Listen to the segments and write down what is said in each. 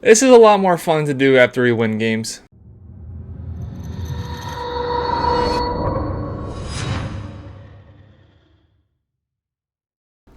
This is a lot more fun to do after we win games.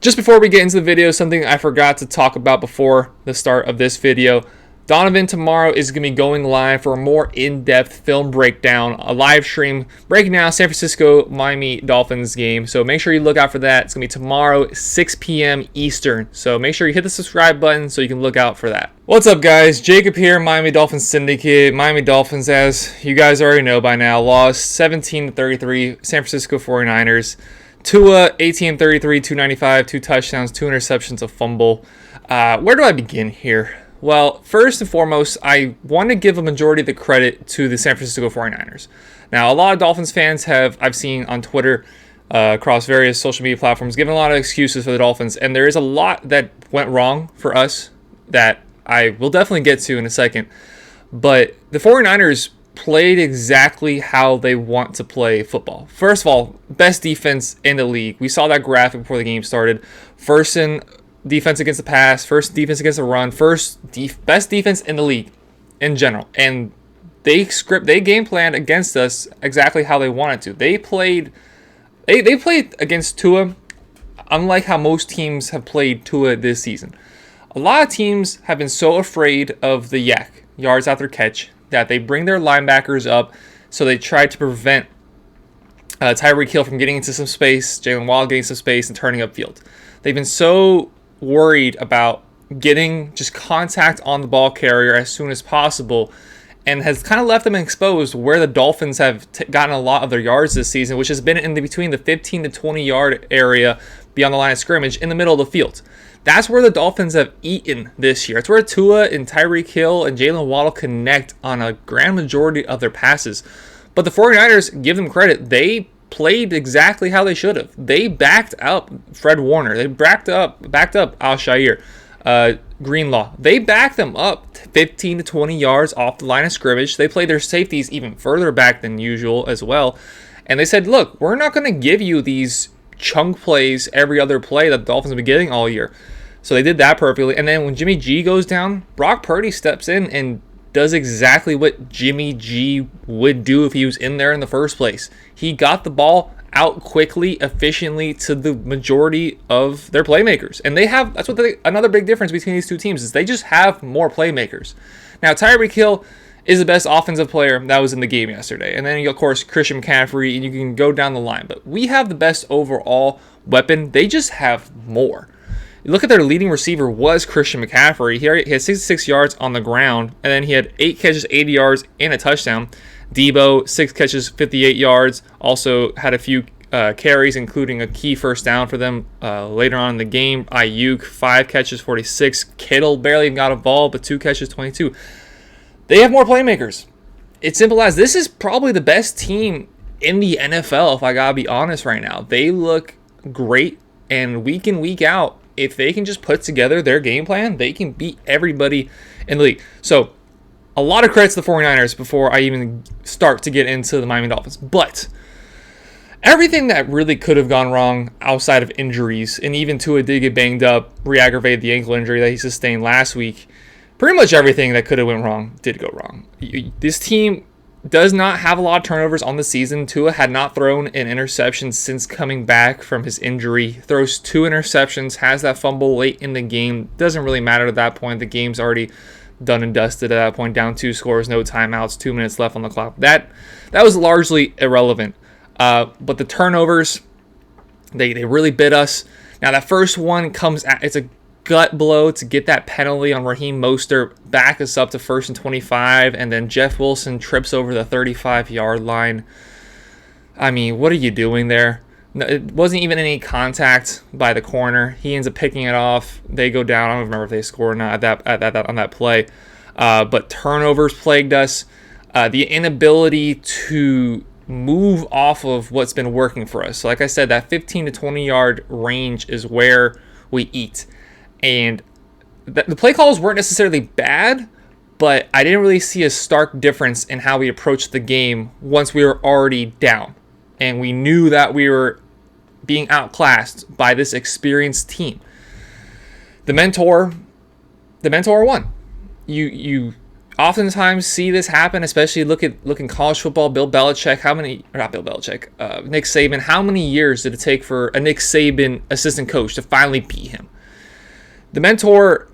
Just before we get into the video, something I forgot to talk about before the start of this video. Donovan tomorrow is going to be going live for a more in-depth film breakdown, a live stream breaking down San Francisco Miami Dolphins game. So make sure you look out for that. It's going to be tomorrow, 6 p.m. Eastern. So make sure you hit the subscribe button so you can look out for that. What's up, guys? Jacob here, Miami Dolphins Syndicate. Miami Dolphins, as you guys already know by now, lost 17-33 San Francisco 49ers. Tua, 18-33, 295, 2 touchdowns, 2 interceptions, a fumble. Where do I begin here? Well, first and foremost, I want to give a majority of the credit to the San Francisco 49ers. Now, a lot of Dolphins fans I've seen on Twitter, across various social media platforms, giving a lot of excuses for the Dolphins, and there is a lot that went wrong for us that I will definitely get to in a second. But the 49ers played exactly how they want to play football. First of all, best defense in the league. We saw that graphic before the game started. First in defense against the pass, first defense against the run, best defense in the league in general. And they game planned against us exactly how they wanted to. They played against Tua unlike how most teams have played Tua this season. A lot of teams have been so afraid of the yak, yards after catch, that they bring their linebackers up, so they try to prevent Tyreek Hill from getting into some space, Jalen Waddle getting some space, and turning upfield. They've been so worried about getting just contact on the ball carrier as soon as possible, and has kind of left them exposed where the Dolphins have gotten a lot of their yards this season, which has been in between the 15 to 20 yard area beyond the line of scrimmage in the middle of the field. That's where the Dolphins have eaten this year. It's where Tua and Tyreek Hill and Jalen Waddle connect on a grand majority of their passes. But the 49ers, give them credit, they played exactly how they should have. They backed up Fred Warner. They backed up Al-Shaair, Greenlaw. They backed them up 15 to 20 yards off the line of scrimmage. They played their safeties even further back than usual as well. And they said, look, we're not going to give you these chunk plays every other play that the Dolphins have been getting all year. So they did that perfectly. And then when Jimmy G goes down, Brock Purdy steps in and does exactly what Jimmy G would do if he was in there in the first place. He got the ball out quickly, efficiently to the majority of their playmakers. And another big difference between these two teams is they just have more playmakers. Now, Tyreek Hill is the best offensive player that was in the game yesterday. And then, of course, Christian McCaffrey, and you can go down the line. But we have the best overall weapon. They just have more. You look at their leading receiver was Christian McCaffrey. He had 66 yards on the ground, and then he had 8 catches, 80 yards, and a touchdown. Debo, 6 catches, 58 yards. Also had a few carries, including a key first down for them later on in the game. Ayuk, 5 catches, 46. Kittle barely got involved, but 2 catches, 22. They have more playmakers. It's simple as this is probably the best team in the NFL, if I gotta be honest right now. They look great, and week in, week out, if they can just put together their game plan, they can beat everybody in the league. So, a lot of credit to the 49ers before I even start to get into the Miami Dolphins. But everything that really could have gone wrong outside of injuries, and even Tua did get banged up, re-aggravated the ankle injury that he sustained last week, pretty much everything that could have went wrong did go wrong. This team does not have a lot of turnovers on the season. Tua had not thrown an interception since coming back from his injury. Throws 2 interceptions, has that fumble late in the game. Doesn't really matter at that point. The game's already done and dusted at that point. Down 2 scores, no timeouts, 2 minutes left on the clock. That was largely irrelevant. But the turnovers, they really bit us. Now that first one it's a gut blow to get that penalty on Raheem Mostert, back us up to 1st and 25, and then Jeff Wilson trips over the 35-yard line. I mean, what are you doing there? No, it wasn't even any contact by the corner. He ends up picking it off. They go down. I don't remember if they scored or not on that play. But turnovers plagued us. The inability to move off of what's been working for us. So like I said, that 15 to 20-yard range is where we eat. And the play calls weren't necessarily bad, but I didn't really see a stark difference in how we approached the game once we were already down. And we knew that we were being outclassed by this experienced team. The mentor won. you oftentimes see this happen, especially look in college football. Bill Belichick, Nick Saban, how many years did it take for a Nick Saban assistant coach to finally beat him? The mentor,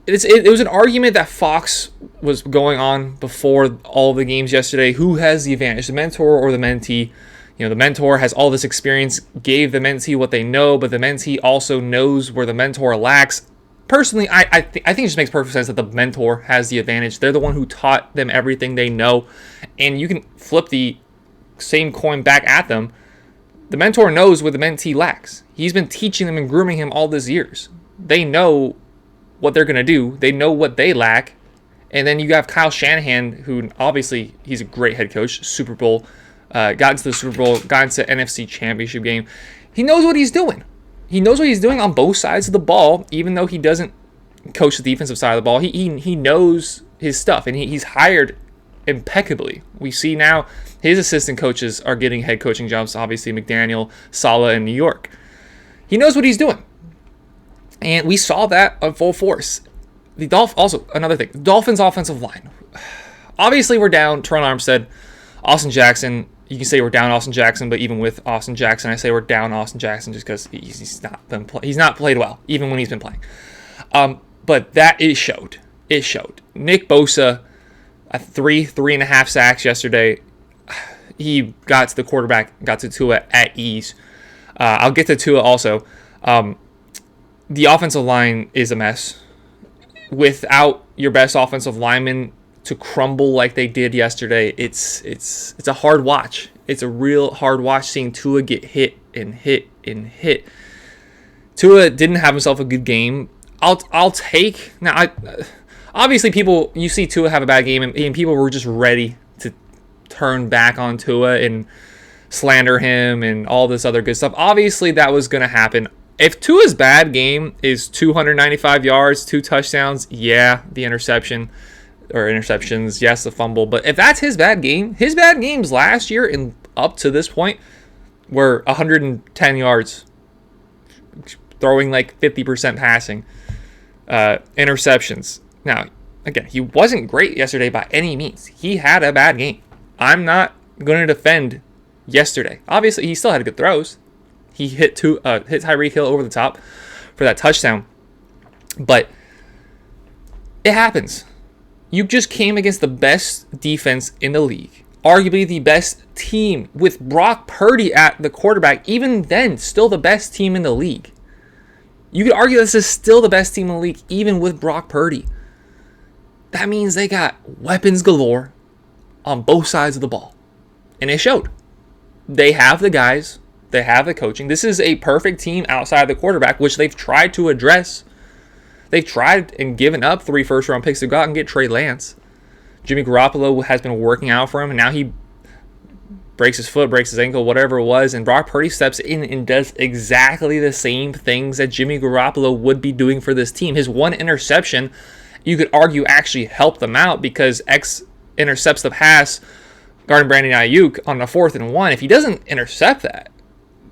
it was an argument that Fox was going on before all the games yesterday. Who has the advantage, the mentor or the mentee? The mentor has all this experience, gave the mentee what they know, but the mentee also knows where the mentor lacks. Personally, I think it just makes perfect sense that the mentor has the advantage. They're the one who taught them everything they know, and you can flip the same coin back at them. The mentor knows what the mentee lacks. He's been teaching them and grooming him all these years. They know what they're going to do. They know what they lack. And then you have Kyle Shanahan, who obviously he's a great head coach, Super Bowl, got into the Super Bowl, got into the NFC Championship game. He knows what he's doing. He knows what he's doing on both sides of the ball, even though he doesn't coach the defensive side of the ball. He knows his stuff, and he's hired impeccably. We see now his assistant coaches are getting head coaching jobs, obviously McDaniel, Saleh in New York. He knows what he's doing. And we saw that on full force. Also, another thing, the Dolphins' offensive line. Obviously, we're down Teron Armstead, Austin Jackson. You can say we're down Austin Jackson, but even with Austin Jackson, I say we're down Austin Jackson just because he's not played well, even when he's been playing. But it showed. It showed. Nick Bosa, 3.5 sacks yesterday. He got to the quarterback, got to Tua at ease. I'll get to Tua also. The offensive line is a mess. Without your best offensive lineman to crumble like they did yesterday, it's a hard watch. It's a real hard watch seeing Tua get hit and hit and hit. Tua didn't have himself a good game. I'll take now. Obviously, you see Tua have a bad game, and people were just ready to turn back on Tua and slander him and all this other good stuff. Obviously, that was going to happen. If Tua's bad game is 295 yards, 2 touchdowns, yeah, the interceptions, yes, the fumble. But if that's his bad games last year and up to this point were 110 yards, throwing like 50% passing, interceptions. Now, again, he wasn't great yesterday by any means. He had a bad game. I'm not going to defend yesterday. Obviously, he still had good throws. He hit Tyreek Hill over the top for that touchdown. But it happens. You just came against the best defense in the league. Arguably the best team with Brock Purdy at the quarterback. Even then, still the best team in the league. You could argue this is still the best team in the league, even with Brock Purdy. That means they got weapons galore on both sides of the ball. And it showed. They have the guys. They have the coaching. This is a perfect team outside the quarterback, which they've tried to address. They've tried and given up 3 first-round picks to go out and get Trey Lance. Jimmy Garoppolo has been working out for him, and now he breaks his foot, breaks his ankle, whatever it was, and Brock Purdy steps in and does exactly the same things that Jimmy Garoppolo would be doing for this team. His one interception, you could argue, actually helped them out because X intercepts the pass, guarding Brandon Ayuk on the 4th and 1. If he doesn't intercept that,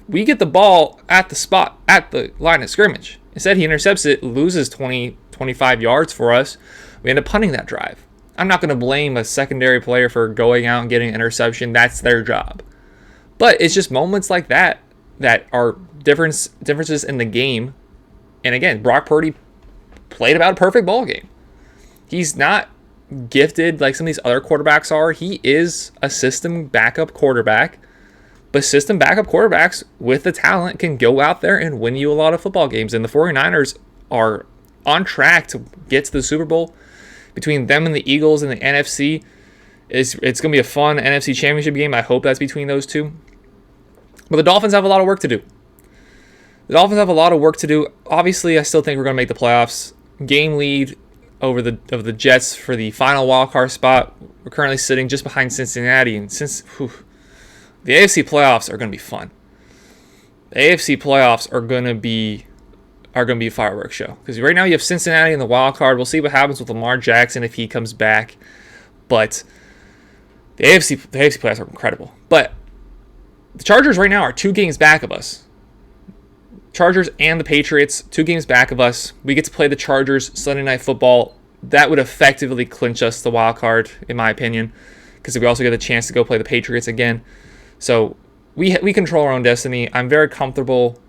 we get the ball at the spot, at the line of scrimmage. Instead, he intercepts it, loses 20, 25 yards for us. We end up punting that drive. I'm not going to blame a secondary player for going out and getting an interception. That's their job. But it's just moments like that that are differences in the game. And again, Brock Purdy played about a perfect ball game. He's not gifted like some of these other quarterbacks are. He is a system backup quarterback. But system backup quarterbacks with the talent can go out there and win you a lot of football games. And the 49ers are on track to get to the Super Bowl. Between them and the Eagles and the NFC, it's going to be a fun NFC Championship game. I hope that's between those two. But the Dolphins have a lot of work to do. Obviously, I still think we're going to make the playoffs. Game lead over the Jets for the final wildcard spot. We're currently sitting just behind Cincinnati. And the AFC playoffs are going to be fun. The AFC playoffs are going to be a fireworks show. Because right now you have Cincinnati in the wild card. We'll see what happens with Lamar Jackson if he comes back. But the AFC playoffs are incredible. But the Chargers right now are 2 games back of us. Chargers and the Patriots, 2 games back of us. We get to play the Chargers Sunday Night Football that would effectively clinch us the wild card, in my opinion, because we also get a chance to go play the Patriots again. So we control our own destiny. I'm very comfortable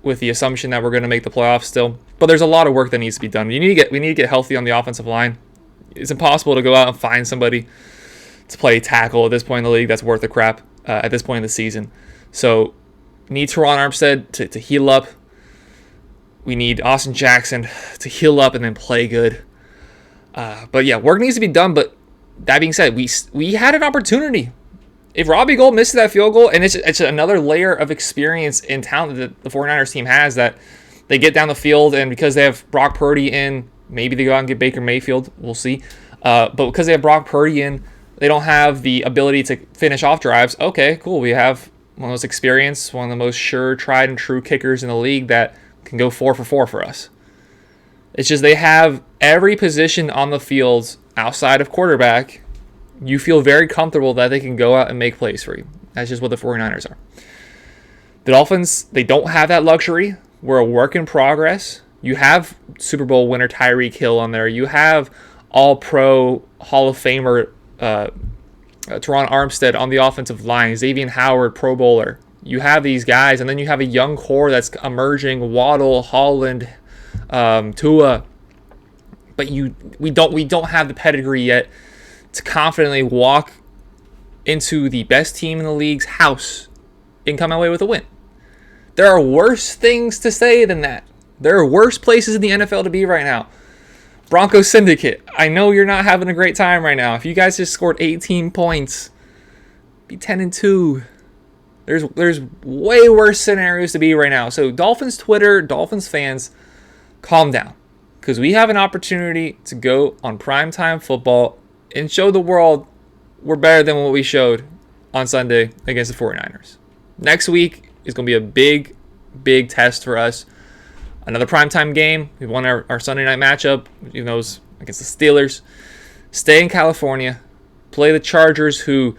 with the assumption that we're going to make the playoffs still, but there's a lot of work that needs to be done. We need to get healthy on the offensive line. It's impossible to go out and find somebody to play tackle at this point in the league that's worth a crap at this point in the season. So need Teron Armstead to heal up. We need Austin Jackson to heal up and then play good. But yeah, work needs to be done. But that being said, we had an opportunity. If Robbie Gould misses that field goal, and it's another layer of experience and talent that the 49ers team has, that they get down the field, and because they have Brock Purdy in, maybe they go out and get Baker Mayfield. We'll see. But because they have Brock Purdy in, they don't have the ability to finish off drives. Okay, cool. We have one of those experienced, one of the most sure, tried and true kickers in the league that can go 4 for 4 for us. It's just they have every position on the field outside of quarterback. You feel very comfortable that they can go out and make plays for you. That's just what the 49ers are. The Dolphins, they don't have that luxury. We're a work in progress. You have Super Bowl winner Tyreek Hill on there. You have All-Pro Hall of Famer Teron Armstead on the offensive line. Xavier Howard, Pro Bowler. You have these guys, and then you have a young core that's emerging. Waddle, Holland, Tua. But we don't have the pedigree yet to confidently walk into the best team in the league's house and come away with a win. There are worse things to say than that. There are worse places in the NFL to be right now. Broncos Syndicate, I know you're not having a great time right now. If you guys just scored 18 points, be 10-2. There's way worse scenarios to be right now. So Dolphins Twitter, Dolphins fans, calm down. Because we have an opportunity to go on primetime football and show the world we're better than what we showed on Sunday against the 49ers. Next week is going to be a big, big test for us. Another primetime game. We won our Sunday night matchup, even though it was against the Steelers. Stay in California. Play the Chargers, who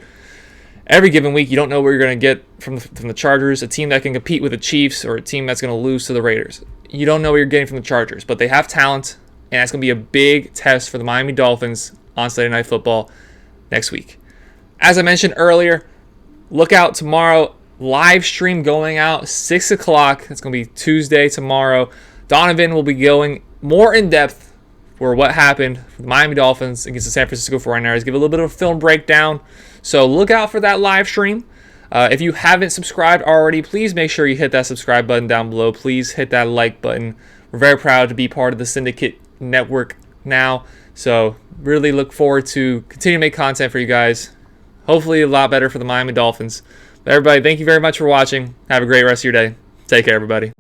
every given week you don't know where you're going to get from the Chargers, a team that can compete with the Chiefs or a team that's going to lose to the Raiders. You don't know what you're getting from the Chargers, but they have talent, and that's going to be a big test for the Miami Dolphins on Sunday Night Football next week. As I mentioned earlier, look out tomorrow. Live stream going out 6 o'clock. It's going to be Tuesday tomorrow. Donovan will be going more in depth for what happened for the Miami Dolphins against the San Francisco 49ers. Give a little bit of a film breakdown. So look out for that live stream. If you haven't subscribed already, please make sure you hit that subscribe button down below. Please hit that like button. We're very proud to be part of the Syndicate network now. So really look forward to continue to make content for you guys. Hopefully a lot better for the Miami Dolphins. But everybody, thank you very much for watching. Have a great rest of your day. Take care, everybody.